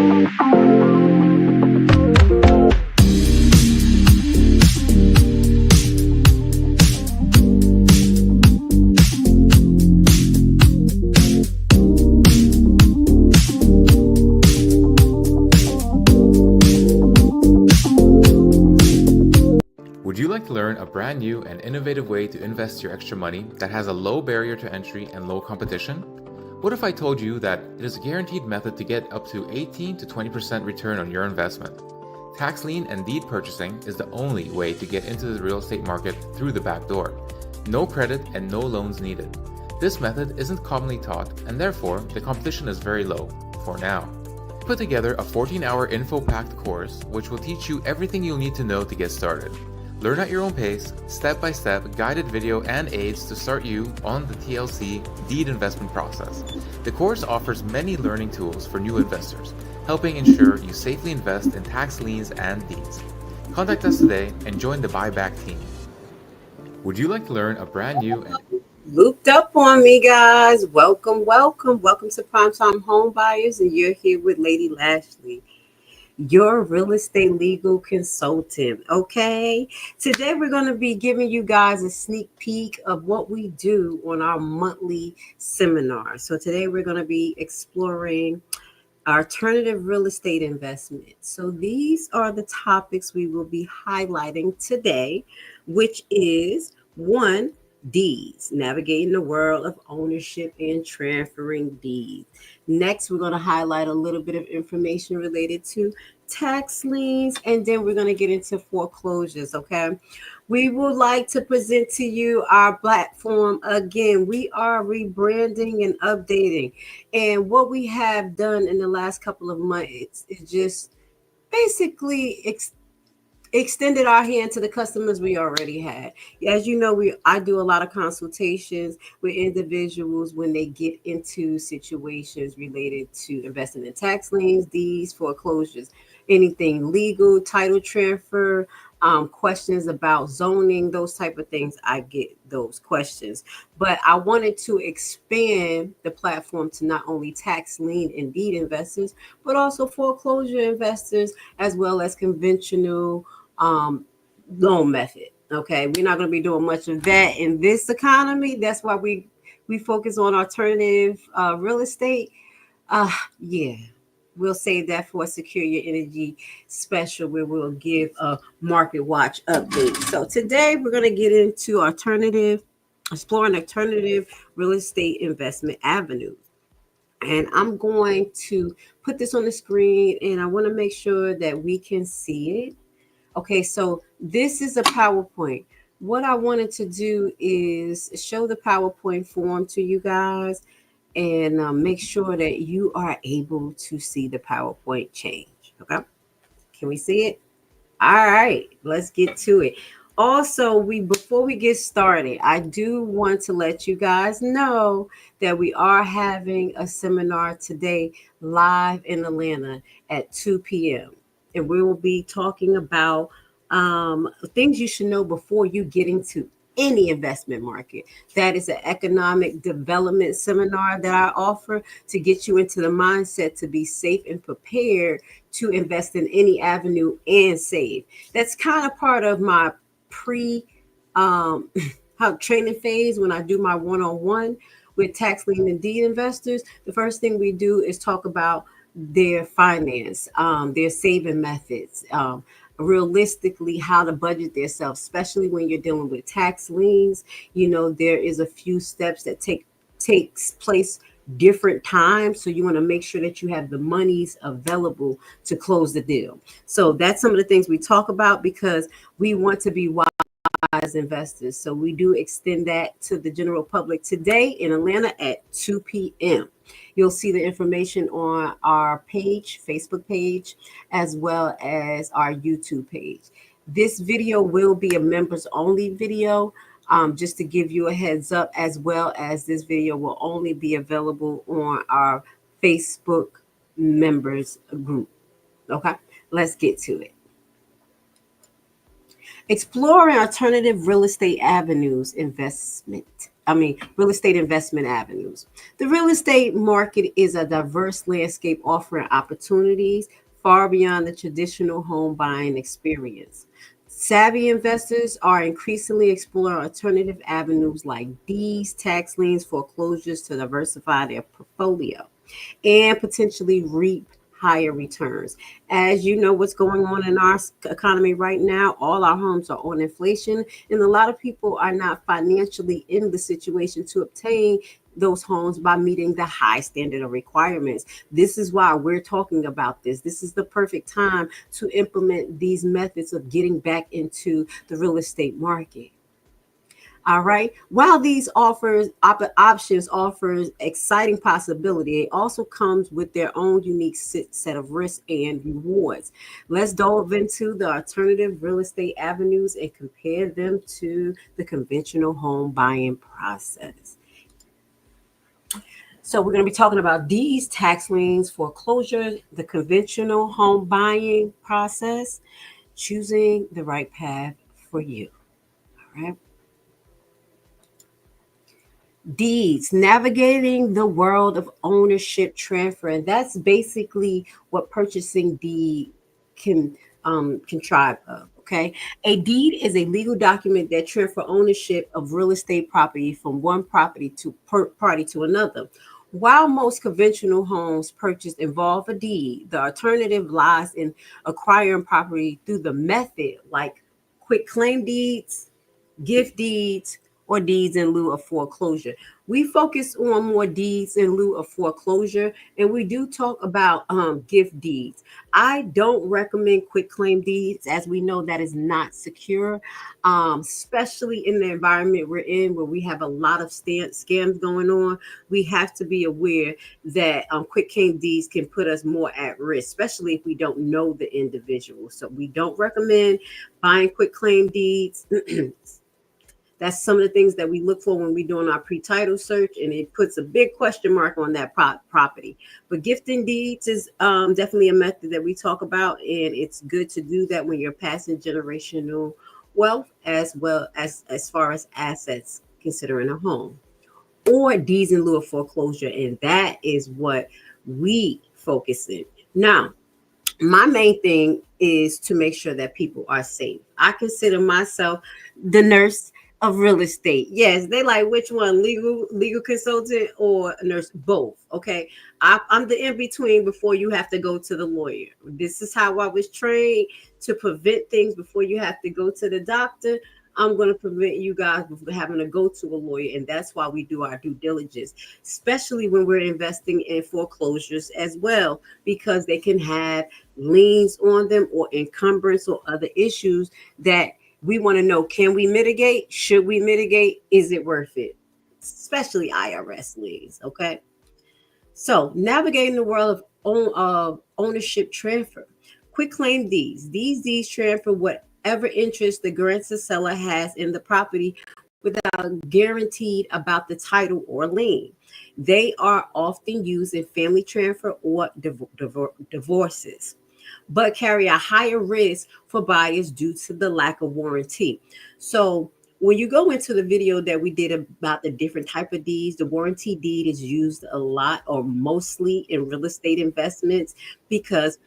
Would you like to learn a brand new and innovative way to invest your extra money that has a low barrier to entry and low competition? What if I told you that it is a guaranteed method to get up to 18 to 20% return on your investment? Tax lien and deed purchasing is the only way to get into the real estate market through the back door. No credit and no loans needed. This method isn't commonly taught, and therefore the competition is very low, for now. Put together a 14-hour info-packed course which will teach you everything you'll need to know to get started. Learn at your own pace, step-by-step guided video and aids to start you on the TLC deed investment process. The course offers many learning tools for new investors, helping ensure you safely invest in tax liens and deeds. Contact us today and join the buyback team. Would you like to learn a brand new and Looped up on me, guys. Welcome to Primetime Homebuyers, and you're here with Lady Lashley, your real estate legal consultant. Okay, today we're going to be giving you guys a sneak peek of what we do on our monthly seminar. So today we're going to be exploring alternative real estate investments. So these are the topics we will be highlighting today, which is one, deeds, navigating the world of ownership and transferring deeds. Next, we're going to highlight a little bit of information related to tax liens, and then we're going to get into foreclosures. Okay, we would like to present to you our platform again. We are rebranding and updating, and what we have done in the last couple of months is just basically extended our hand to the customers we already had. As you know, I do a lot of consultations with individuals when they get into situations related to investing in tax liens, deeds, foreclosures, anything legal, title transfer, questions about zoning, those type of things. I get those questions, but I wanted to expand the platform to not only tax lien and deed investors, but also foreclosure investors, as well as conventional loan method. Okay, we're not going to be doing much of that in this economy. That's why we focus on alternative real estate. Yeah, we'll save that for a Secure Your Energy special where we'll give a market watch update. So today we're going to get into exploring alternative real estate investment avenues. And I'm going to put this on the screen, and I want to make sure that we can see it. Okay, so this is a PowerPoint. What I wanted to do is show the PowerPoint form to you guys and make sure that you are able to see the PowerPoint change. Okay, can we see it? All right, let's get to it. Also, before we get started, I do want to let you guys know that we are having a seminar today live in Atlanta at 2 p.m. And we will be talking about things you should know before you get into any investment market. That is an economic development seminar that I offer to get you into the mindset to be safe and prepared to invest in any avenue and save. That's kind of part of my training phase when I do my one-on-one with tax lien and deed investors. The first thing we do is talk about their finance, their saving methods, realistically how to budget themselves, especially when you're dealing with tax liens. You know, there is a few steps that takes place different times. So you want to make sure that you have the monies available to close the deal. So that's some of the things we talk about because we want to be wise investors. So we do extend that to the general public today in Atlanta at 2 p.m. You'll see the information on our page, Facebook page, as well as our YouTube page. This video will be a members only video, just to give you a heads up, as well as this video will only be available on our Facebook members group. Okay, let's get to it. Exploring alternative real estate avenues investment. Real estate investment avenues. The real estate market is a diverse landscape offering opportunities far beyond the traditional home buying experience. Savvy investors are increasingly exploring alternative avenues like deeds, tax liens, foreclosures to diversify their portfolio and potentially reap higher returns. As you know, what's going on in our economy right now, all our homes are on inflation, and a lot of people are not financially in the situation to obtain those homes by meeting the high standard of requirements. This is why we're talking about this. This is the perfect time to implement these methods of getting back into the real estate market. All right. While these options offers exciting possibility, it also comes with their own unique set of risks and rewards. Let's delve into the alternative real estate avenues and compare them to the conventional home buying process. So we're going to be talking about these tax liens, foreclosures, the conventional home buying process, choosing the right path for you. All right. Deeds, navigating the world of ownership transfer. And that's basically what purchasing deed can contrive of. Okay. A deed is a legal document that transfer ownership of real estate property from one property to party to another. While most conventional homes purchased involve a deed, the alternative lies in acquiring property through the method like quick claim deeds, gift deeds, or deeds in lieu of foreclosure. We focus on more deeds in lieu of foreclosure, and we do talk about gift deeds. I don't recommend quick claim deeds, as we know that is not secure, especially in the environment we're in where we have a lot of scams going on. We have to be aware that quick claim deeds can put us more at risk, especially if we don't know the individual. So we don't recommend buying quick claim deeds. That's some of the things that we look for when we're doing our pre-title search, and it puts a big question mark on that property. But gifting deeds is definitely a method that we talk about, and it's good to do that when you're passing generational wealth as well as far as assets, considering a home or deeds in lieu of foreclosure, and that is what we focus in now. My main thing is to make sure that people are safe. I consider myself the nurse of real estate. Yes, they like which one, legal consultant or nurse? Both. Okay, I'm the in between before you have to go to the lawyer. This is how I was trained to prevent things before you have to go to the doctor. I'm going to prevent you guys from having to go to a lawyer, and that's why we do our due diligence, especially when we're investing in foreclosures as well, because they can have liens on them or encumbrance or other issues that we want to know. Can we mitigate? Should we mitigate? Is it worth it? Especially IRS liens. Okay. So navigating the world of ownership transfer. Quick claim deeds. These deeds transfer whatever interest the grantor seller has in the property without guaranteed about the title or lien. They are often used in family transfer or divorces, but carry a higher risk for buyers due to the lack of warranty. So when you go into the video that we did about the different type of deeds, the warranty deed is used a lot or mostly in real estate investments because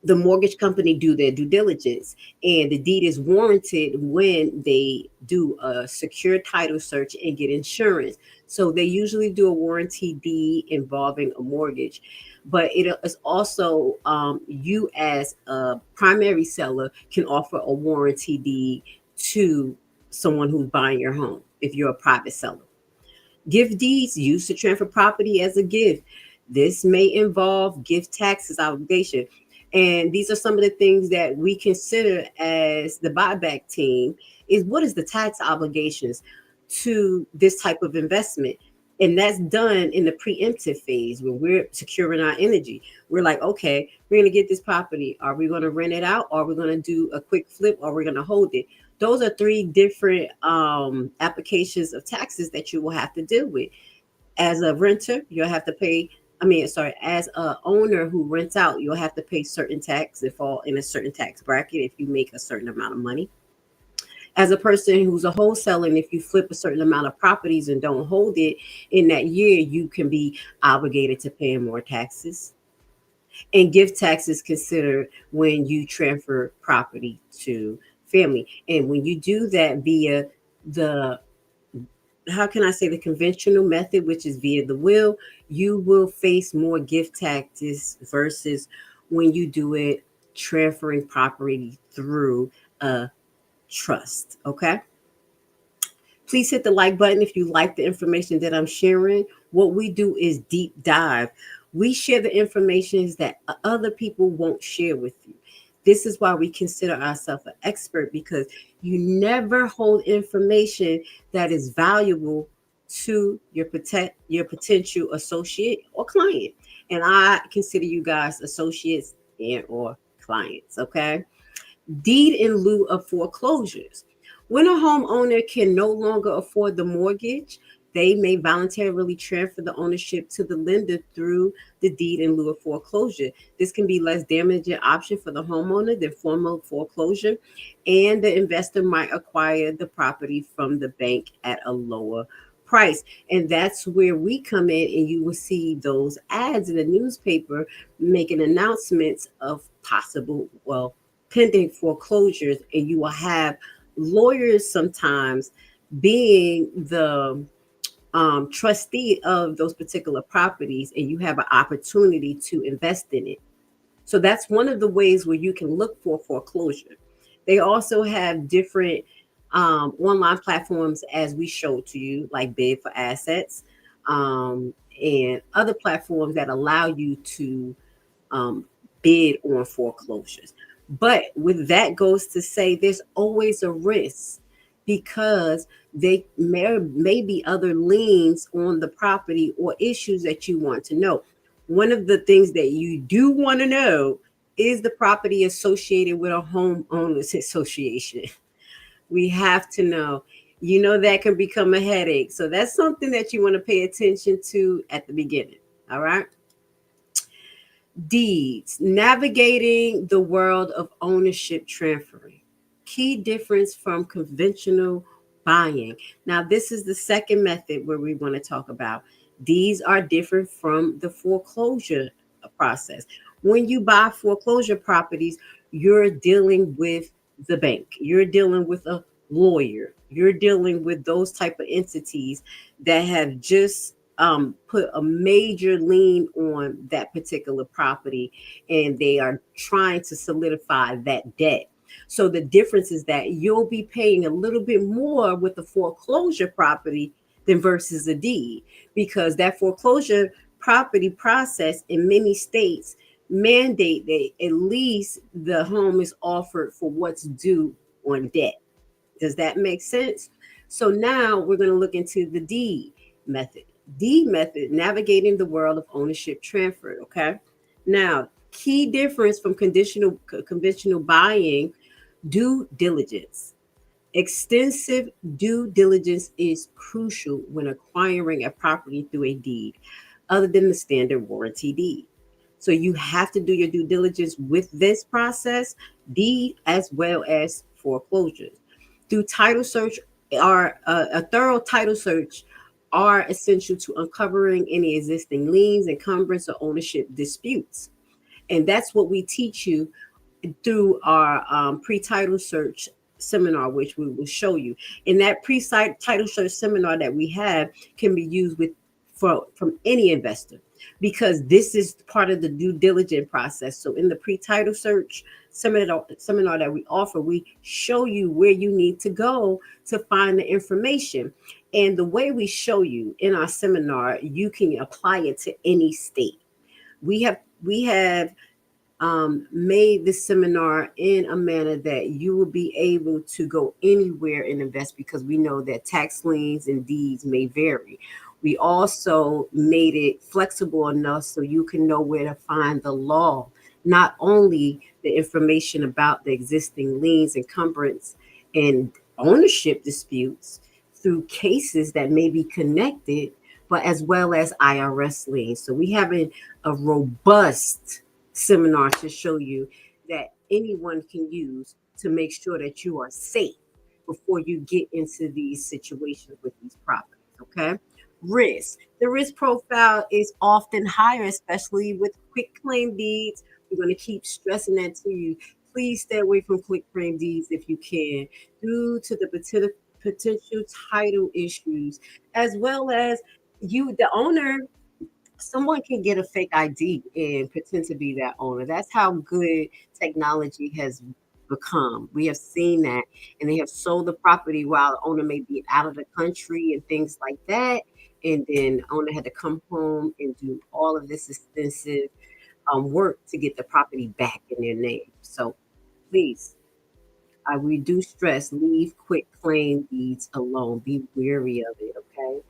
the mortgage company do their due diligence, and the deed is warranted when they do a secure title search and get insurance. So they usually do a warranty deed involving a mortgage, but it is also you as a primary seller can offer a warranty deed to someone who's buying your home if you're a private seller. Gift deeds used to transfer property as a gift. This may involve gift taxes obligation. And these are some of the things that we consider as the buyback team is what is the tax obligations to this type of investment. And that's done in the preemptive phase when we're securing our energy. We're like, okay, we're going to get this property. Are we going to rent it out? Or are we going to do a quick flip? Or are we going to hold it? Those are three different applications of taxes that you will have to deal with. As a renter, you'll have to pay I mean, sorry, as a owner who rents out, you'll have to pay certain tax and fall in a certain tax bracket if you make a certain amount of money. As a person who's a wholesaler, and if you flip a certain amount of properties and don't hold it in that year, you can be obligated to pay more taxes. And gift tax is considered when you transfer property to family. And when you do that via the, how can I say, the conventional method, which is via the will, you will face more gift taxes versus when you do it transferring property through a trust. Okay. Please hit the like button if you like the information that I'm sharing. What we do is deep dive. We share the information that other people won't share with you. This is why we consider ourselves an expert, because you never hold information that is valuable to your potential associate or client. And I consider you guys associates and or clients, okay? Deed in lieu of foreclosures. When a homeowner can no longer afford the mortgage, they may voluntarily transfer the ownership to the lender through the deed in lieu of foreclosure. This can be less damaging option for the homeowner than formal foreclosure, and the investor might acquire the property from the bank at a lower price. And that's where we come in, and you will see those ads in the newspaper making announcements of possible, well, pending foreclosures, and you will have lawyers sometimes being the trustee of those particular properties, and you have an opportunity to invest in it. So that's one of the ways where you can look for foreclosure. They also have different online platforms, as we showed to you, like Bid for Assets, and other platforms that allow you to um, bid on foreclosures. But with that goes to say there's always a risk, because they may be other liens on the property or issues that you want to know. One of the things that you do want to know is the property associated with a homeowners association. We have to know. You know, that can become a headache. So that's something that you want to pay attention to at the beginning. All right. Deeds, navigating the world of ownership transferring. Key difference from conventional buying. Now, this is the second method where we want to talk about. These are different from the foreclosure process. When you buy foreclosure properties, you're dealing with the bank, you're dealing with a lawyer, you're dealing with those type of entities that have just put a major lien on that particular property, and they are trying to solidify that debt. So the difference is that you'll be paying a little bit more with the foreclosure property than versus a deed, because that foreclosure property process in many states mandate that at least the home is offered for what's due on debt. Does that make sense? So now we're going to look into the deed method. Deed method, navigating the world of ownership transfer. Okay. Now, key difference from conventional buying: due diligence. Extensive due diligence is crucial when acquiring a property through a deed, other than the standard warranty deed. So you have to do your due diligence with this process, deed as well as foreclosures. Through title search, are a thorough title search are essential to uncovering any existing liens, encumbrance, or ownership disputes. And that's what we teach you through our pre-title search seminar, which we will show you. In that pre-title search seminar that we have can be used with from any investor, because this is part of the due diligence process. So in the pre-title search seminar that we offer, we show you where you need to go to find the information. And the way we show you in our seminar, you can apply it to any state. We have made this seminar in a manner that you will be able to go anywhere and invest, because we know that tax liens and deeds may vary. We also made it flexible enough so you can know where to find the law, not only the information about the existing liens, encumbrance, and ownership disputes through cases that may be connected but as well as IRS liens. So we have a robust seminar to show you that anyone can use to make sure that you are safe before you get into these situations with these properties. Okay. Risk. The risk profile is often higher, especially with quick claim deeds. We're going to keep stressing that to you. Please stay away from quick claim deeds if you can, due to the potential title issues, as well as you, the owner, someone can get a fake ID and pretend to be that owner. That's how good technology has become. We have seen that, and they have sold the property while the owner may be out of the country and things like that. And then the owner had to come home and do all of this extensive work to get the property back in their name. So please, we do stress leave quick claim deeds alone. Be wary of it, okay?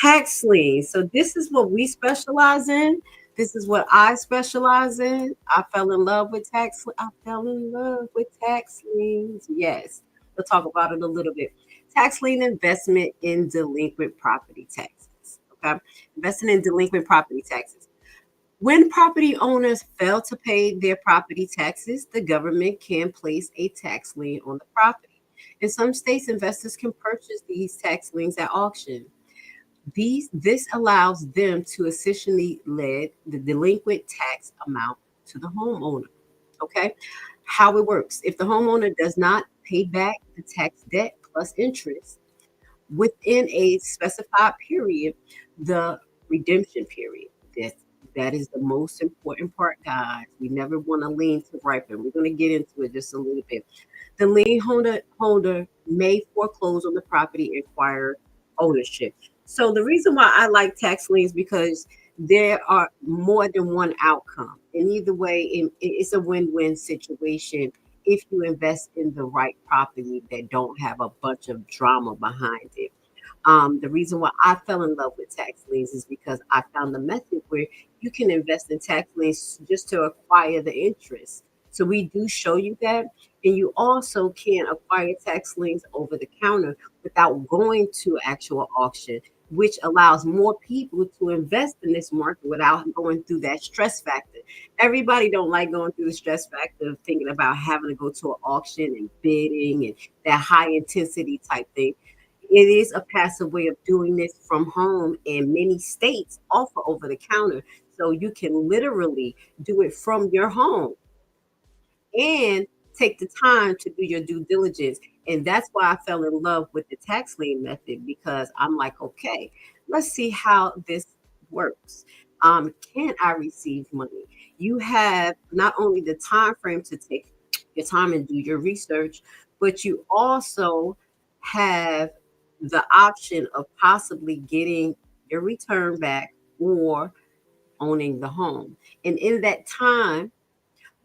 Tax liens. So this is what we specialize in. This is what I specialize in. I fell in love with tax. I fell in love with tax liens. Yes, we'll talk about it a little bit. Tax lien investment in delinquent property taxes. Okay, investing in delinquent property taxes. When property owners fail to pay their property taxes, the government can place a tax lien on the property. In some states, investors can purchase these tax liens at auction. This allows them to essentially lead the delinquent tax amount to the homeowner. Okay, how it works: if the homeowner does not pay back the tax debt plus interest within a specified period, the redemption period. That that is the most important part, guys. We never want a lien to ripen. We're going to get into it just a little bit. The lien holder may foreclose on the property and acquire ownership. So the reason why I like tax liens because there are more than one outcome. And either way, it's a win-win situation if you invest in the right property that don't have a bunch of drama behind it. The reason why I fell in love with tax liens is because I found a method where you can invest in tax liens just to acquire the interest. So we do show you that. And you also can acquire tax liens over the counter without going to actual auction, which allows more people to invest in this market without going through that stress factor. Everybody don't like going through the stress factor of thinking about having to go to an auction and bidding and that high intensity type thing. It is a passive way of doing this from home, and many states offer over the counter. So you can literally do it from your home and take the time to do your due diligence. And that's why I fell in love with the tax lien method because I'm like, okay, let's see how this works. Can I receive money? You have not only the time frame to take your time and do your research, but you also have the option of possibly getting your return back or owning the home. And in that time,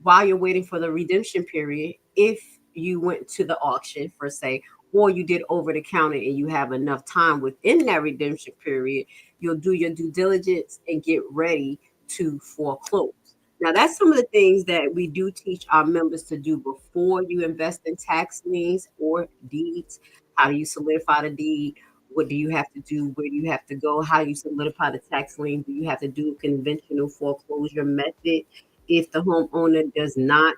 while you're waiting for the redemption period, if you went to the auction for say, or you did over the counter and you have enough time within that redemption period, you'll do your due diligence and get ready to foreclose. Now, that's some of the things that we do teach our members to do before you invest in tax liens or deeds. How do you solidify the deed? What do you have to do? Where do you have to go? How do you solidify the tax lien? Do you have to do a conventional foreclosure method? If the homeowner does not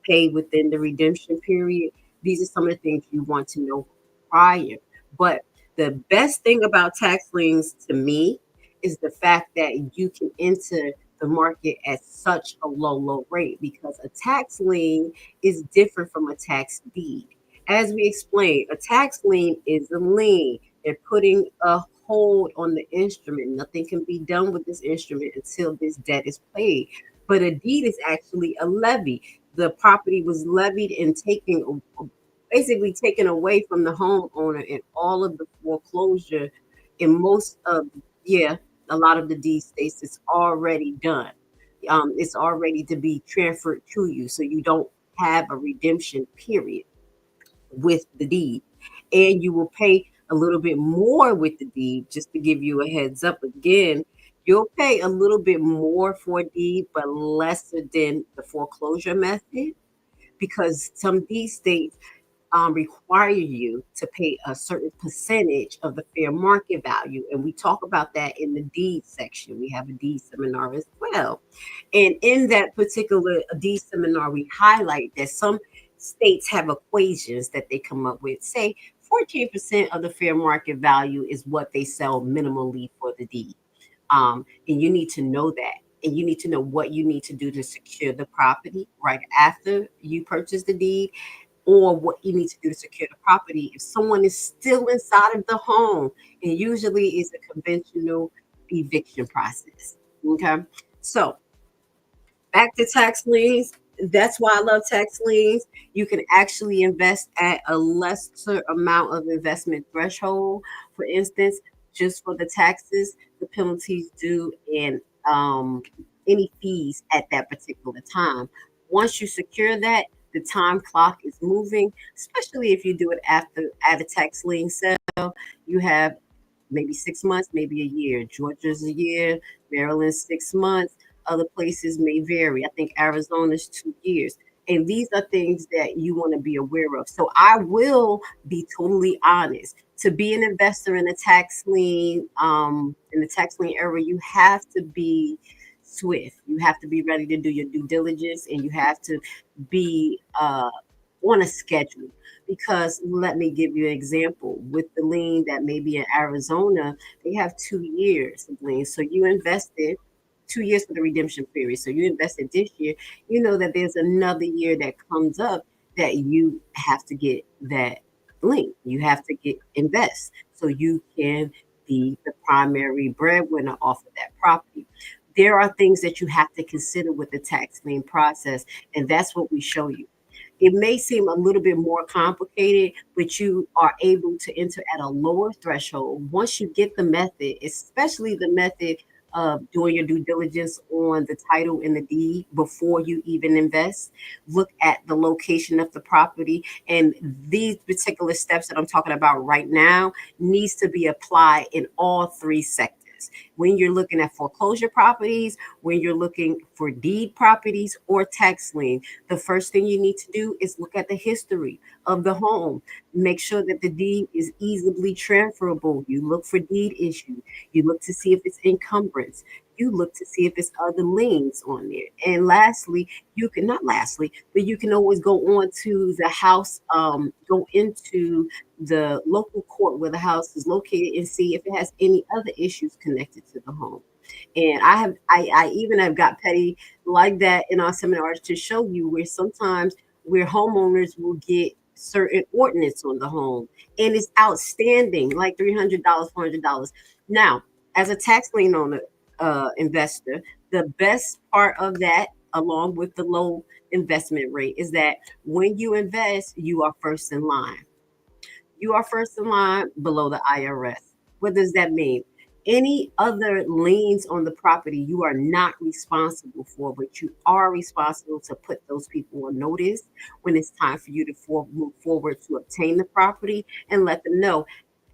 pay within the redemption period, these are some of the things you want to know prior. But the best thing about tax liens to me is the fact that you can enter the market at such a low rate because a tax lien is different from a tax deed. As we explained, a tax lien is a lien. They're putting a hold on the instrument. Nothing can be done with this instrument until this debt is paid. But a deed is actually a levy. The property was levied and taken, basically taken away from the homeowner, and all of the foreclosure in most of, yeah, a lot of the deed states it's already done. It's already to be transferred to you, so you don't have a redemption period with the deed. And you will pay a little bit more with the deed, just to give you a heads up again. You'll pay a little bit more for a deed, but lesser than the foreclosure method because some deed states require you to pay a certain percentage of the fair market value. And we talk about that in the deed section. We have a deed seminar as well. And in that particular deed seminar, we highlight that some states have equations that they come up with. Say 14% of the fair market value is what they sell minimally for the deed. And you need to know that. And you need to know what you need to do to secure the property right after you purchase the deed, or what you need to do to secure the property if someone is still inside of the home. And usually it's a conventional eviction process. Okay. So back to tax liens. That's why I love tax liens. You can actually invest at a lesser amount of investment threshold. For instance, just for the taxes, the penalties due, and any fees at that particular time. Once you secure that, the time clock is moving, especially if you do it after at a tax lien sale. You have maybe 6 months, maybe a year. Georgia's a year, Maryland 6 months. Other places may vary. I think Arizona's 2 years. And these are things that you want to be aware of. So I will be totally honest. To be an investor in the tax lien era, you have to be swift. You have to be ready to do your due diligence, and you have to be on a schedule. Because let me give you an example. With the lien that may be in Arizona, they have 2 years of lien. So you invested 2 years for the redemption period. So you invested this year, you know that there's another year that comes up that you have to get that lien. You have to get invest so you can be the primary breadwinner off of that property. There are things that you have to consider with the tax lien process, and that's what we show you. It may seem a little bit more complicated, but you are able to enter at a lower threshold once you get the method, especially the method of doing your due diligence on the title and the deed before you even invest. Look at the location of the property, and these particular steps that I'm talking about right now needs to be applied in all three sectors. When you're looking at foreclosure properties, when you're looking for deed properties or tax lien, the first thing you need to do is look at the history of the home. Make sure that the deed is easily transferable. You look for deed issue. You look to see if it's encumbrance. You look to see if it's other liens on there. And lastly, you can not lastly, but you can always go on to the house, go into the local court where the house is located and see if it has any other issues connected to the home. And I even have got petty like that in our seminars to show you where sometimes where homeowners will get certain ordinance on the home and it's outstanding, like $300, $400. Now, as a tax lien owner, investor, the best part of that, along with the low investment rate, is that when you invest, you are first in line. You are first in line below the IRS. What does that mean? Any other liens on the property you are not responsible for, but you are responsible to put those people on notice when it's time for you to move forward to obtain the property and let them know,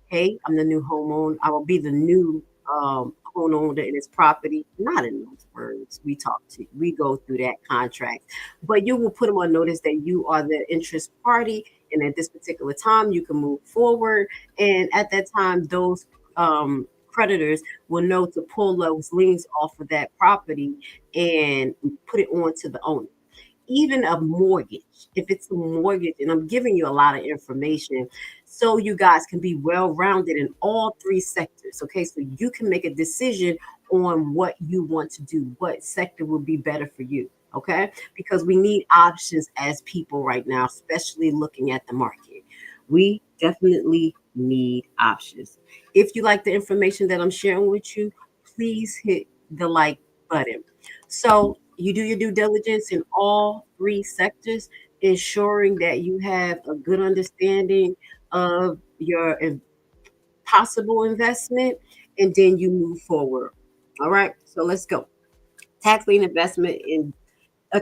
hey, I'm the new homeowner. I will be the new homeowner in this property. Not in those words. We go through that contract, but you will put them on notice that you are the interest party, and at this particular time, you can move forward. And at that time, those creditors will know to pull those liens off of that property and put it on to the owner. Even a mortgage, if it's a mortgage, and I'm giving you a lot of information so you guys can be well rounded in all three sectors. Okay, so you can make a decision on what you want to do, what sector will be better for you. Okay, because we need options as people right now, especially looking at the market. We definitely need options. If you like the information that I'm sharing with you, please hit the like button. So you do your due diligence in all three sectors, ensuring that you have a good understanding of your possible investment, and then you move forward. All right, so let's go. Tax lien investment in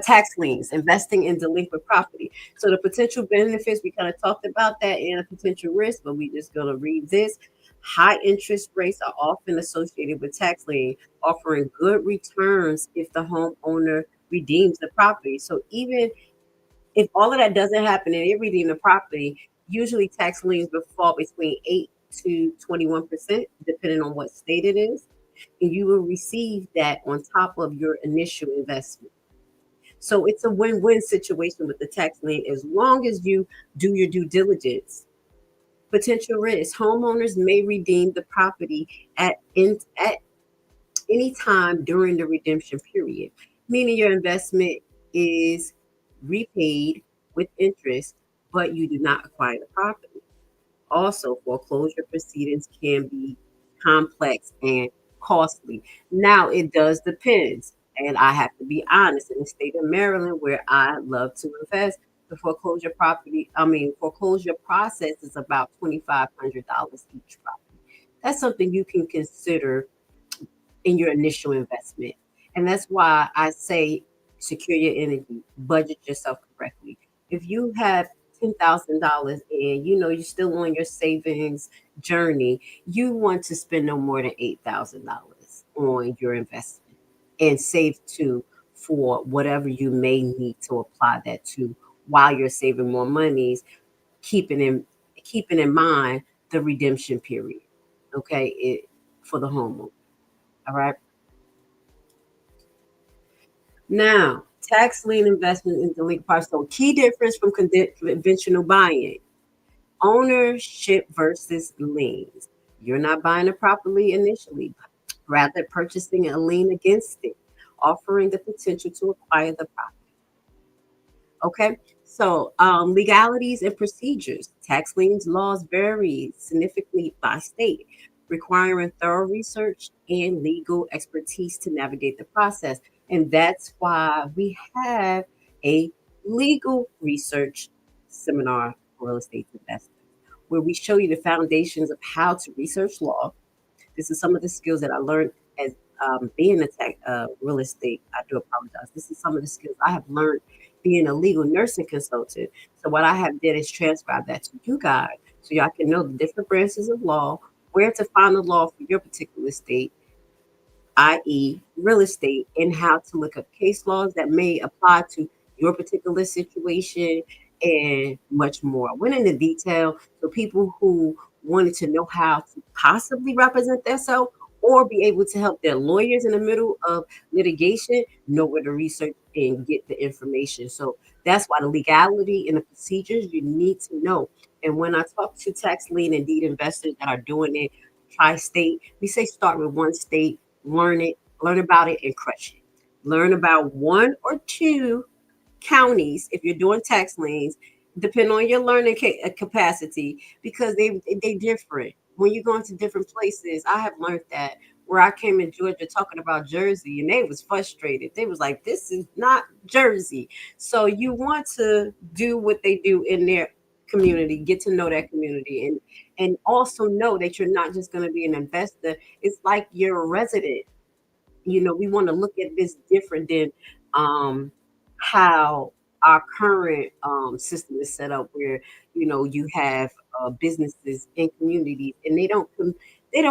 tax liens, investing in delinquent property. So the potential benefits, we kind of talked about that, and a potential risk, but we just going to read this. High interest rates are often associated with tax lien, offering good returns if the homeowner redeems the property. So even If all of that doesn't happen and they redeem the property, usually tax liens will fall between 8 to 21%, depending on what state it is. And you will receive that on top of your initial investment. So it's a win-win situation with the tax lien as long as you do your due diligence. Potential risk: homeowners may redeem the property at any time during the redemption period, meaning your investment is repaid with interest, but you do not acquire the property. Also, foreclosure proceedings can be complex and costly. Now, it does depend, and I have to be honest. In the state of Maryland, where I love to invest, the foreclosure process is about $2,500 each property. That's something you can consider in your initial investment. And that's why I say secure your energy, budget yourself correctly. If you have $10,000 and you know you're still on your savings journey, you want to spend no more than $8,000 on your investment and save two for whatever you may need to apply that to while you're saving more monies, keeping in keeping in mind the redemption period. Okay, for the homeowner. All right. Now, tax lien investment in delinquent property. So, key difference from conventional buying: ownership versus liens. You're not buying a property initially, rather purchasing a lien against it, offering the potential to acquire the property. Okay, so legalities and procedures. Tax liens laws vary significantly by state, requiring thorough research and legal expertise to navigate the process. And that's why we have a legal research seminar for real estate investors, where we show you the foundations of how to research law. This is some of the skills that I learned as being a tech real estate. I do apologize. This is some of the skills I have learned being a legal nursing consultant. So what I have did is transcribe that to you guys, so y'all can know the different branches of law, where to find the law for your particular state, i.e., real estate, and how to look up case laws that may apply to your particular situation and much more. I went into detail so people who wanted to know how to possibly represent themselves or be able to help their lawyers in the middle of litigation know where to research and get the information. So that's why the legality and the procedures you need to know. And when I talk to tax lien and deed investors that are doing it tri-state, we say start with one state, learn it, learn about it, and crush it. Learn about one or two counties if you're doing tax liens, depend on your learning capacity, because they different. When you go into different places, I have learned that where I came in Georgia talking about Jersey, and they was frustrated. They was like, "This is not Jersey." So you want to do what they do in their community, get to know that community, and also know that you're not just going to be an investor. It's like you're a resident. We want to look at this different than um, how our current system is set up, where you have businesses and communities, and they don't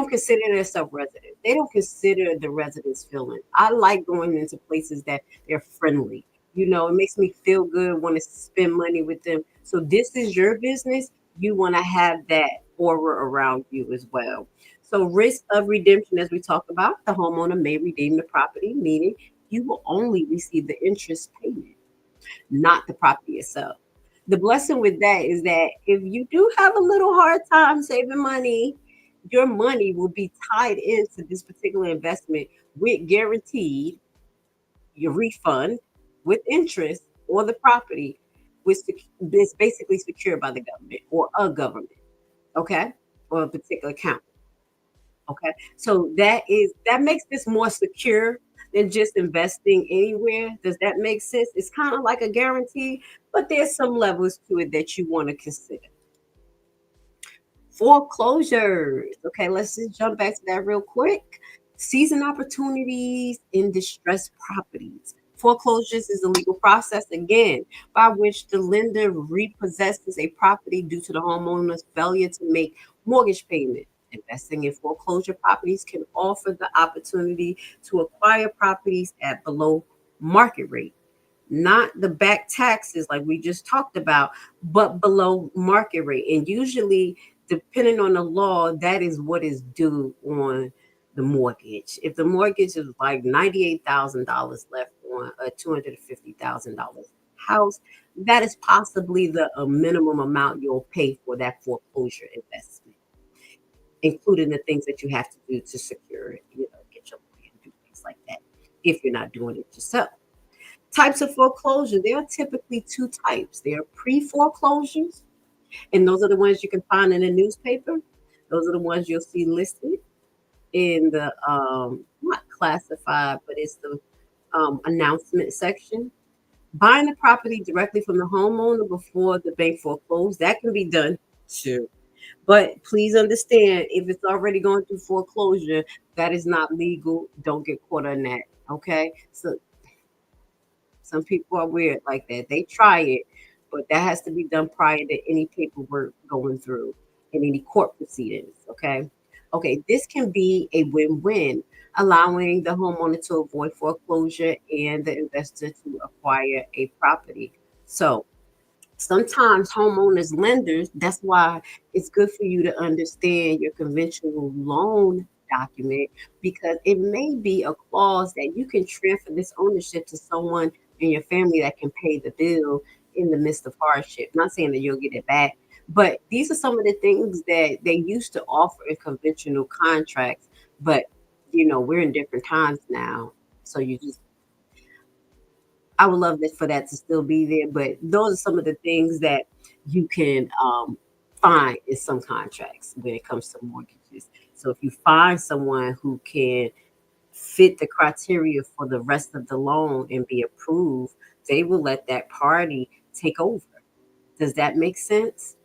consider themselves residents. They don't consider the residents feeling. I like going into places that they're friendly. It makes me feel good, want to spend money with them. So this is your business. You want to have that aura around you as well. So, risk of redemption, as we talked about, the homeowner may redeem the property, meaning you will only receive the interest payment, not the property itself. The blessing with that is that if you do have a little hard time saving money, your money will be tied into this particular investment with guaranteed your refund with interest or the property, which is basically secured by the government or a government, okay, or a particular account. Okay. So that makes this more secure than just investing anywhere. Does that make sense? It's kind of like a guarantee, but there's some levels to it that you want to consider. Foreclosures. Okay, let's just jump back to that real quick. Season opportunities in distressed properties. Foreclosures is a legal process, again, by which the lender repossesses a property due to the homeowner's failure to make mortgage payment. Investing in foreclosure properties can offer the opportunity to acquire properties at below market rate. not the back taxes like we just talked about, but below market rate. And usually, depending on the law, that is what is due on the mortgage. If the mortgage is like $98,000 left on a $250,000 house, that is possibly the minimum amount you'll pay for that foreclosure investment, including the things that you have to do to secure it, get your lawyer and do things like that if you're not doing it yourself. Types of foreclosure, there are typically two types. There are pre-foreclosures, and those are the ones you can find in the newspaper. Those are the ones you'll see listed in the not classified, but it's the announcement section. Buying the property directly from the homeowner before the bank foreclosed, that can be done too. But please understand, if it's already going through foreclosure, that is not legal. Don't get caught on that. Okay. So some people are weird like that. They try it, but that has to be done prior to any paperwork going through in any court proceedings. Okay. Okay. This can be a win win, allowing the homeowner to avoid foreclosure and the investor to acquire a property. So, sometimes homeowners lenders, that's why it's good for you to understand your conventional loan document, because it may be a clause that you can transfer this ownership to someone in your family that can pay the bill in the midst of hardship. Not saying that you'll get it back, but these are some of the things that they used to offer in conventional contracts. But we're in different times now, so you just I would love that for that to still be there, but those are some of the things that you can find in some contracts when it comes to mortgages. So if you find someone who can fit the criteria for the rest of the loan and be approved, they will let that party take over. Does that make sense?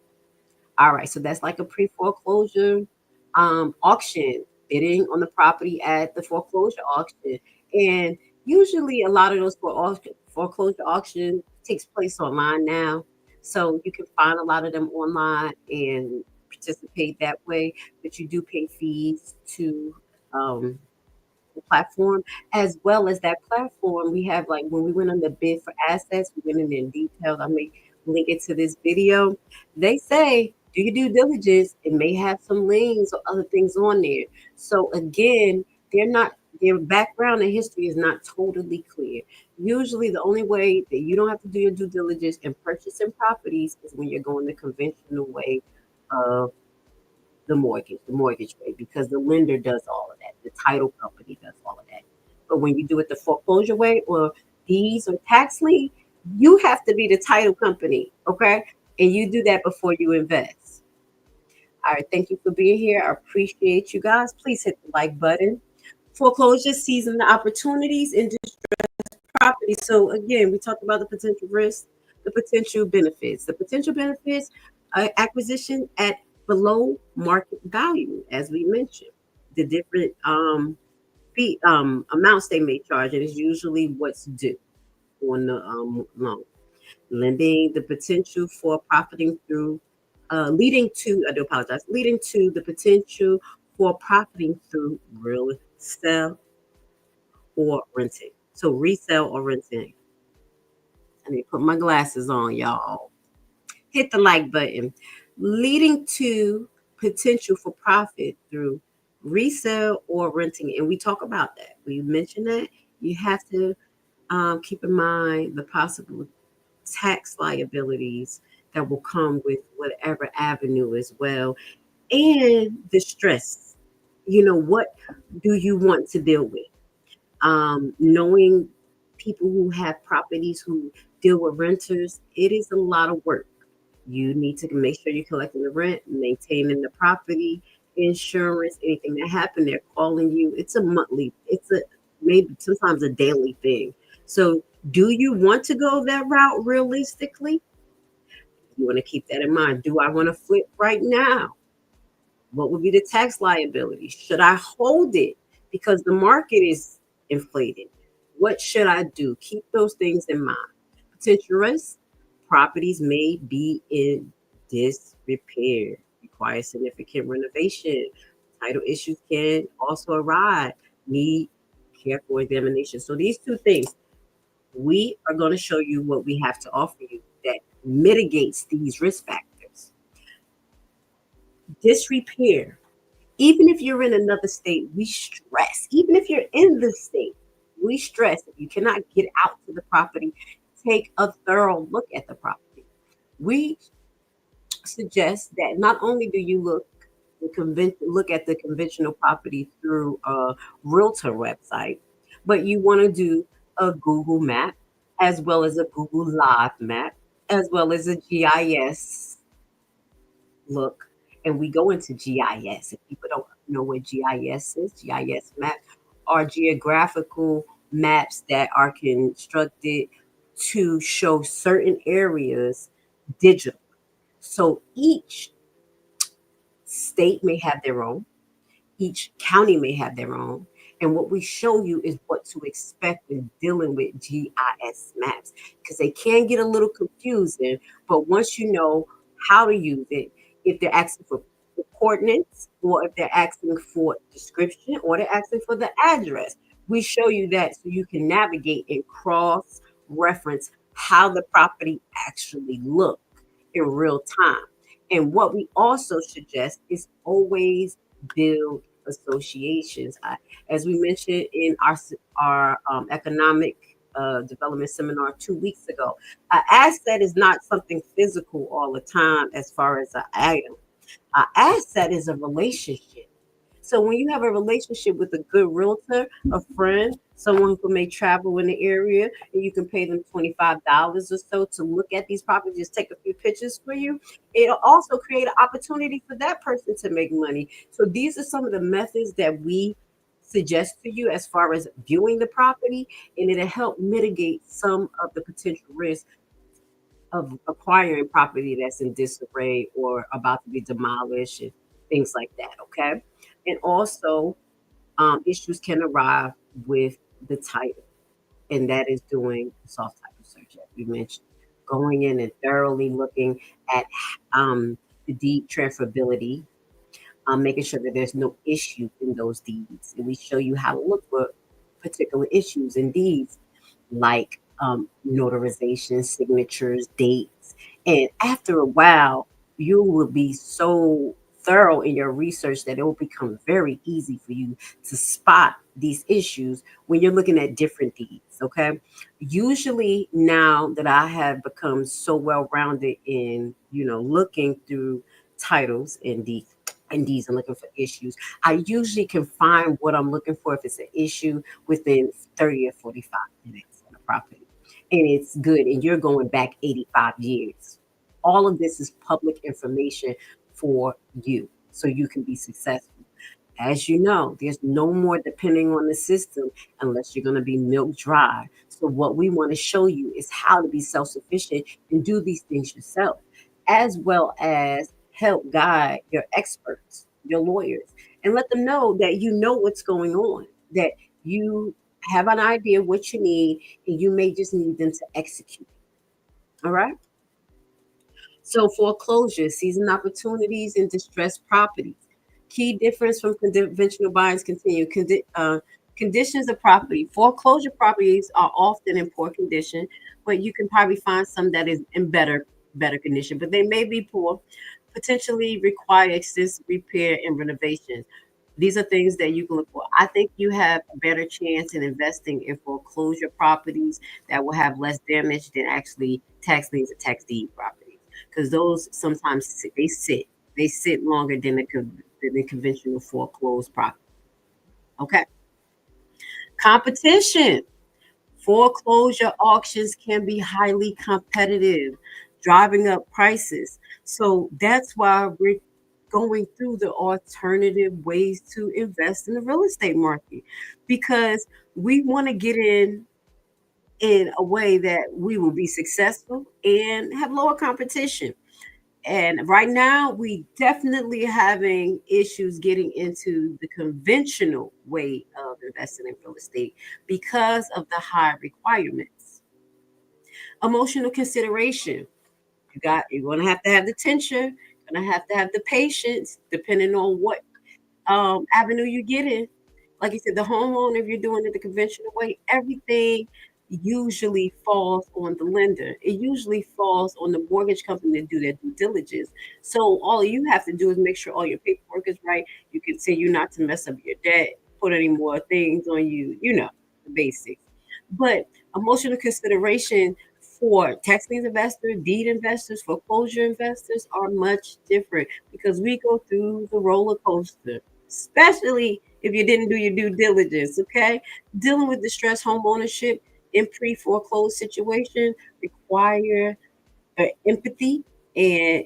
All right, so that's like a pre-foreclosure auction, bidding on the property at the foreclosure auction. And usually a lot of those foreclosure auctions takes place online now. So you can find a lot of them online and participate that way, but you do pay fees to um, the platform, as well as that platform. We have, like, when we went on the bid for assets, we went in details. I may link it to this video. They say do your due diligence. It may have some liens or other things on there. So again, they're not their background and history is not totally clear. Usually the only way that you don't have to do your due diligence in purchasing properties is when you're going the conventional way of the mortgage rate, because the lender does all of that. The title company does all of that. But when you do it the foreclosure way or deeds or tax lien, you have to be the title company, okay? And you do that before you invest. All right, thank you for being here. I appreciate you guys. Please hit the like button. Foreclosure, seizing the opportunities in property. So again, we talked about the potential risks, the potential benefits. The potential benefits, acquisition at below market value, as we mentioned. The different fee amounts they may charge, and it's usually what's due on the loan. Lending, the potential for profiting through, leading to, I do apologize, leading to the potential for profiting through real estate or renting. So resale or renting. I need to put my glasses on, y'all. Hit the like button. Leading to potential for profit through resale or renting. And we talk about that. We mentioned that. You have to keep in mind the possible tax liabilities that will come with whatever avenue as well. And the stress. What do you want to deal with? Knowing people who have properties who deal with renters, it is a lot of work. You need to make sure you're collecting the rent, maintaining the property, insurance, anything that happened, they're calling you. It's a monthly, it's a maybe sometimes a daily thing. So, do you want to go that route realistically? You want to keep that in mind. Do I want to flip right now? What would be the tax liability? Should I hold it because the market is inflated? What should I do? Keep those things in mind. Potential risks, properties may be in disrepair, require significant renovation. Title issues can also arise, need careful examination. So these two things, We are going to show you what we have to offer you that mitigates these risk factors. Disrepair. Even if you're in another state, we stress. Even if you're in the state, we stress if you cannot get out to the property, take a thorough look at the property. We suggest that not only do you look at the conventional property through a realtor website, but you want to do a Google map as well as a Google Live map as well as a GIS look. And we go into GIS. If people don't know what GIS is, GIS maps are geographical maps that are constructed to show certain areas digital. So each state may have their own, each county may have their own. And what we show you is what to expect when dealing with GIS maps because they can get a little confusing. But once you know how to use it, if they're asking for coordinates or if they're asking for description or they're asking for the address, we show you that so you can navigate and cross reference how the property actually looks in real time. And what we also suggest is always build associations. As we mentioned in our economic development seminar 2 weeks ago, an asset is not something physical all the time as far as an item. An asset is a relationship. So when you have a relationship with a good realtor, a friend, someone who may travel in the area, and you can pay them $25 or so to look at these properties, just take a few pictures for you, it'll also create an opportunity for that person to make money. So these are some of the methods that we suggest to you as far as viewing the property, and it'll help mitigate some of the potential risks of acquiring property that's in disarray or about to be demolished and things like that. Okay. And also, issues can arrive with the title, and that is doing soft title search, as we mentioned, going in and thoroughly looking at the deed transferability, making sure that there's no issue in those deeds. And we show you how to look for particular issues in deeds, like notarization, signatures, dates. And after a while, you will be so thorough in your research that it will become very easy for you to spot these issues when you're looking at different deeds. Okay. Usually, now that I have become so well rounded in, looking through titles and deeds and looking for issues, I usually can find what I'm looking for if it's an issue within 30 or 45 minutes on the property. And it's good. And you're going back 85 years. All of this is public information for you so you can be successful. As you know, there's no more depending on the system unless you're going to be milk dry. So, what we want to show you is how to be self sufficient and do these things yourself, as well as help guide your experts, your lawyers, and let them know that you know what's going on, that you have an idea of what you need, and you may just need them to execute. All right. So foreclosure, seizing opportunities in distressed properties. Key difference from conventional buyers continue. Conditions of property. Foreclosure properties are often in poor condition, but you can probably find some that is in better condition, but they may be poor, potentially require extensive repair and renovation. These are things that you can look for. I think you have a better chance in investing in foreclosure properties that will have less damage than actually tax liens and tax deed properties, because those sometimes they sit longer than the conventional foreclosed property. Okay, competition. Foreclosure auctions can be highly competitive, driving up prices. So that's why we're going through the alternative ways to invest in the real estate market, because we want to get in a way that we will be successful and have lower competition. And right now, we definitely having issues getting into the conventional way of investing in real estate because of the high requirements. Emotional consideration. You're gonna have to have the tension, you're gonna have to have the patience, depending on what avenue you get in. Like you said, the homeowner, if you're doing it the conventional way, everything. usually falls on the lender. It usually falls on the mortgage company to do their due diligence. So all you have to do is make sure all your paperwork is right. You continue not to mess up your debt, put any more things on you, the basics. But emotional consideration for tax lien investors, deed investors, foreclosure investors are much different because we go through the roller coaster, especially if you didn't do your due diligence, okay? Dealing with distressed home ownership in pre-foreclosed situation require empathy and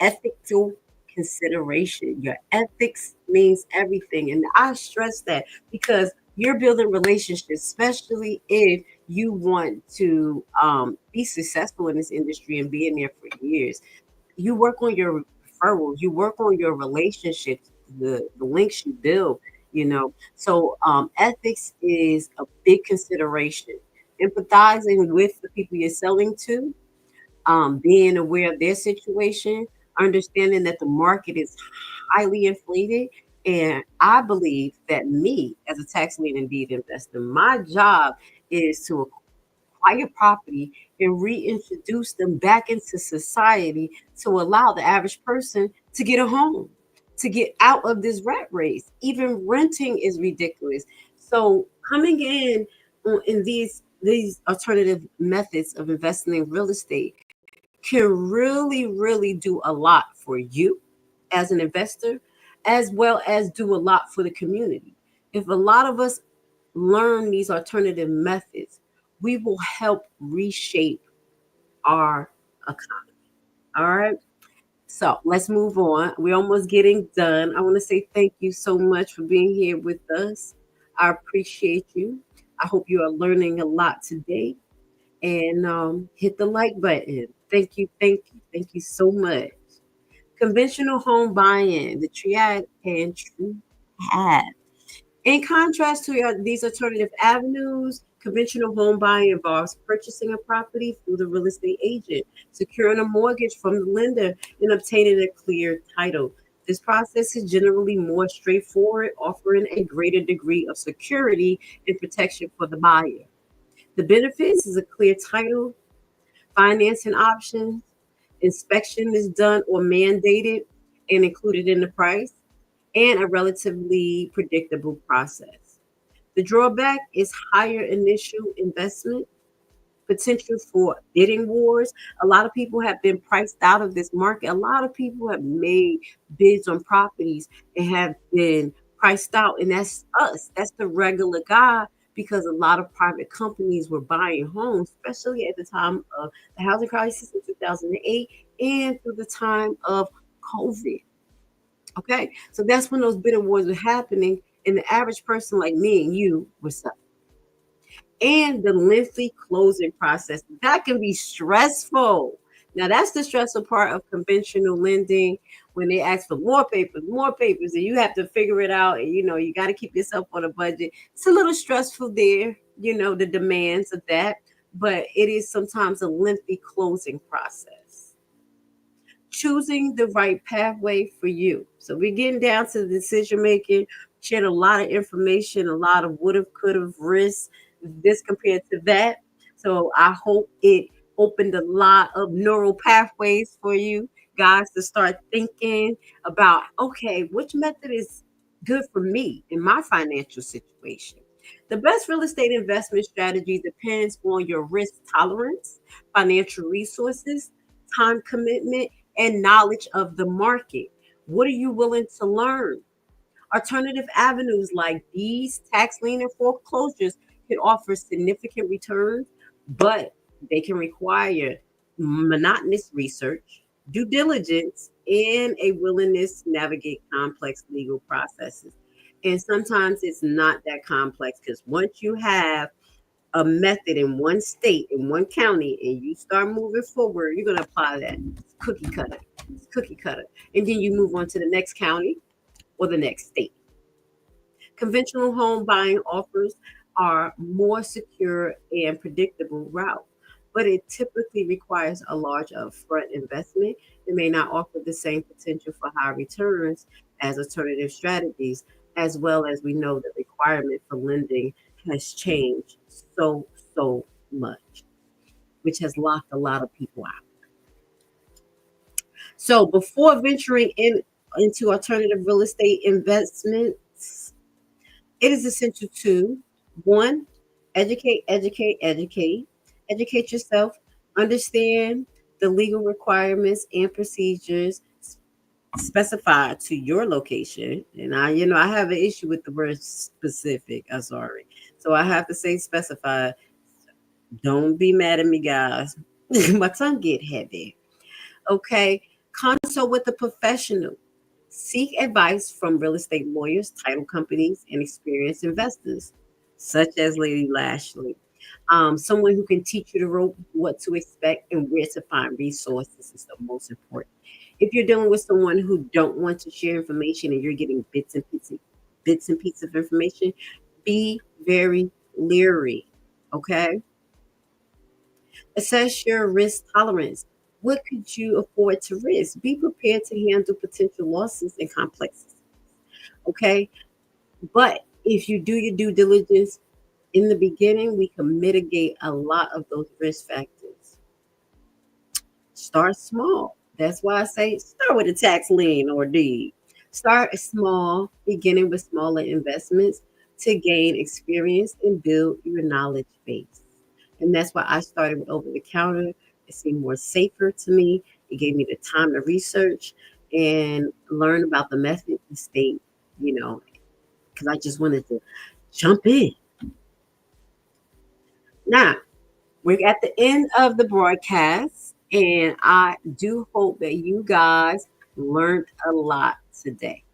ethical consideration. Your ethics means everything. And I stress that because you're building relationships, especially if you want to be successful in this industry and be in there for years. You work on your referrals, you work on your relationships, the links you build, So ethics is a big consideration. Empathizing with the people you're selling to, being aware of their situation, understanding that the market is highly inflated. And I believe that me, as a tax lien and deed investor, my job is to acquire property and reintroduce them back into society to allow the average person to get a home, to get out of this rat race. Even renting is ridiculous. So coming in these alternative methods of investing in real estate can really do a lot for you as an investor, as well as do a lot for the community. If a lot of us learn these alternative methods, we will help reshape our economy. All right. So let's move on. We're almost getting done. I want to say thank you so much for being here with us. I appreciate you. I hope you are learning a lot today. And hit the like button. Thank you so much. Conventional home buying, the triad and true path. In contrast to these alternative avenues, conventional home buying involves purchasing a property through the real estate agent, securing a mortgage from the lender, and obtaining a clear title. This process is generally more straightforward, offering a greater degree of security and protection for the buyer. The benefits is a clear title, financing options, inspection is done or mandated and included in the price, and a relatively predictable process. The drawback is higher initial investment, potential for bidding wars. A lot of people have been priced out of this market. A lot of people have made bids on properties and have been priced out. And that's us. That's the regular guy because a lot of private companies were buying homes, especially at the time of the housing crisis in 2008 and through the time of COVID. Okay. So that's when those bidding wars were happening. And the average person like me and you was and the lengthy closing process. That can be stressful. Now, that's the stressful part of conventional lending when they ask for more papers, and you have to figure it out. And you got to keep yourself on a budget. It's a little stressful there, the demands of that, but it is sometimes a lengthy closing process. Choosing the right pathway for you. So we're getting down to the decision making. Shared a lot of information, a lot of would have, could have, risks, this compared to that. So I hope it opened a lot of neural pathways for you guys to start thinking about, okay, which method is good for me in my financial situation. The best real estate investment strategy depends on your risk tolerance, financial resources, time commitment, and knowledge of the market. What are you willing to learn? Alternative avenues like these, tax lien and foreclosures, can offer significant returns, but they can require monotonous research, due diligence, and a willingness to navigate complex legal processes. And sometimes it's not that complex because once you have a method in one state, in one county, and you start moving forward, you're going to apply that. It's cookie cutter. It's cookie cutter. And then you move on to the next county or the next state. Conventional home buying offers are more secure and predictable route, but it typically requires a large upfront investment. It may not offer the same potential for high returns as alternative strategies, as well as we know the requirement for lending has changed so so much, which has locked a lot of people out. So before venturing into alternative real estate investments, it is essential to one, educate yourself, understand the legal requirements and procedures specified to your location. And I have an issue with the word specific. I'm sorry. So I have to say specified. Don't be mad at me, guys. My tongue get heavy. Okay. Consult with a professional. Seek advice from real estate lawyers, title companies, and experienced investors, such as Lady Lashley. Someone who can teach you the rope, what to expect, and where to find resources is the most important. If you're dealing with someone who don't want to share information and you're getting bits and pieces of information, be very leery. Okay. Assess your risk tolerance. What could you afford to risk? Be prepared to handle potential losses and complexities. Okay. But if you do your due diligence in the beginning, we can mitigate a lot of those risk factors. Start small. That's why I say start with a tax lien or deed. Start small, beginning with smaller investments to gain experience and build your knowledge base. And that's why I started with over the counter. It seemed more safer to me. It gave me the time to research and learn about the method and state, because I just wanted to jump in. Now, we're at the end of the broadcast, and I do hope that you guys learned a lot today.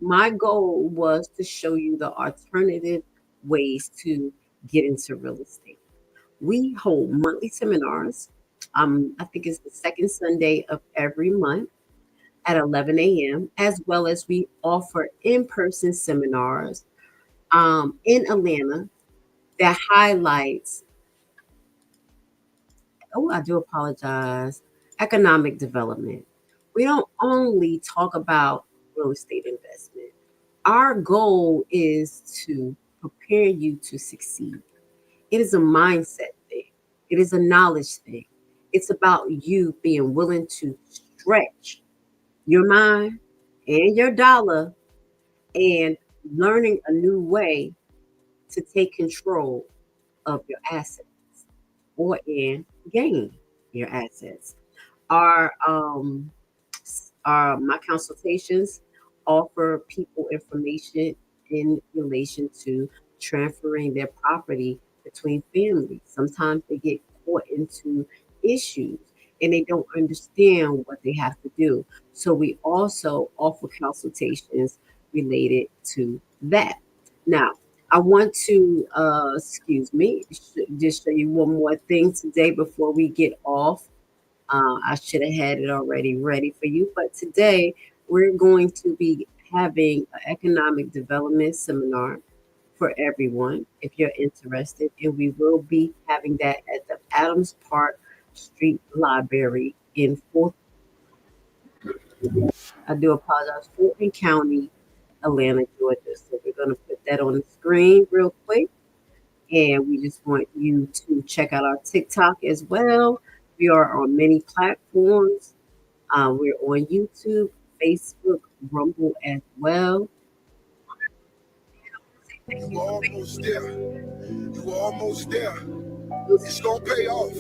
My goal was to show you the alternative ways to get into real estate. We hold monthly seminars. I think it's the second Sunday of every month at 11 a.m., as well as we offer in-person seminars in Atlanta that highlights, oh, I do apologize, economic development. We don't only talk about real estate investment. Our goal is to prepare you to succeed. It is a mindset thing. It is a knowledge thing. It's about you being willing to stretch your mind and your dollar and learning a new way to take control of your assets or in gain your assets. Our my consultations offer people information in relation to transferring their property between families. Sometimes they get caught into issues and they don't understand what they have to do. So we also offer consultations related to that. Now, I want to, excuse me, just show you one more thing today before we get off. I should have had it already ready for you, but today we're going to be having an economic development seminar for everyone if you're interested, and we will be having that at the Adams Park Street Library in I do apologize, Fulton County, Atlanta, Georgia. So we're going to put that on the screen real quick. And we just want you to check out our TikTok as well. We are on many platforms. We're on YouTube, Facebook, Rumble as well. You almost there. You almost there. It's gonna pay off.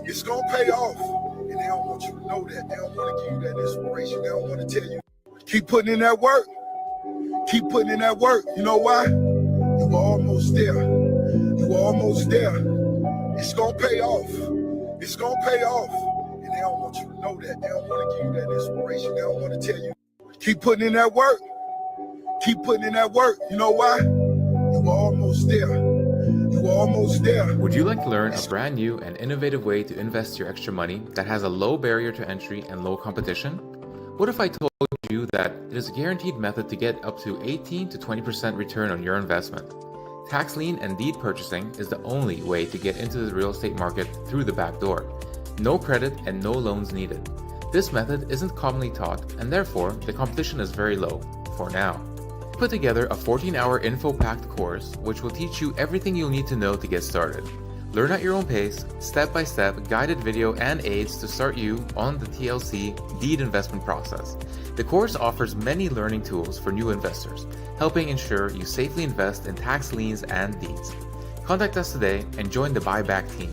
It's gonna pay off. And they don't want you to know that. They don't want to give you that inspiration. They don't want to tell you. Keep putting in that work. Keep putting in that work. You know why? You almost there. You almost there. It's gonna pay off. It's gonna pay off. And they don't want you to know that. They don't want to give you that inspiration. They don't want to tell you. Keep putting in that work. Keep putting in that work. You know why? You almost there. You almost there. Would you like to learn a brand new and innovative way to invest your extra money that has a low barrier to entry and low competition? What if I told you that it is a guaranteed method to get up to 18 to 20% return on your investment? Tax lien and deed purchasing is the only way to get into the real estate market through the back door. No credit and no loans needed. This method isn't commonly taught, and therefore the competition is very low, for now. Put together a 14-hour info-packed course which will teach you everything you'll need to know to get started. Learn at your own pace, step-by-step guided video and aids to start you on the TLC deed investment process. The course offers many learning tools for new investors, helping ensure you safely invest in tax liens and deeds. Contact us today and join the buyback team.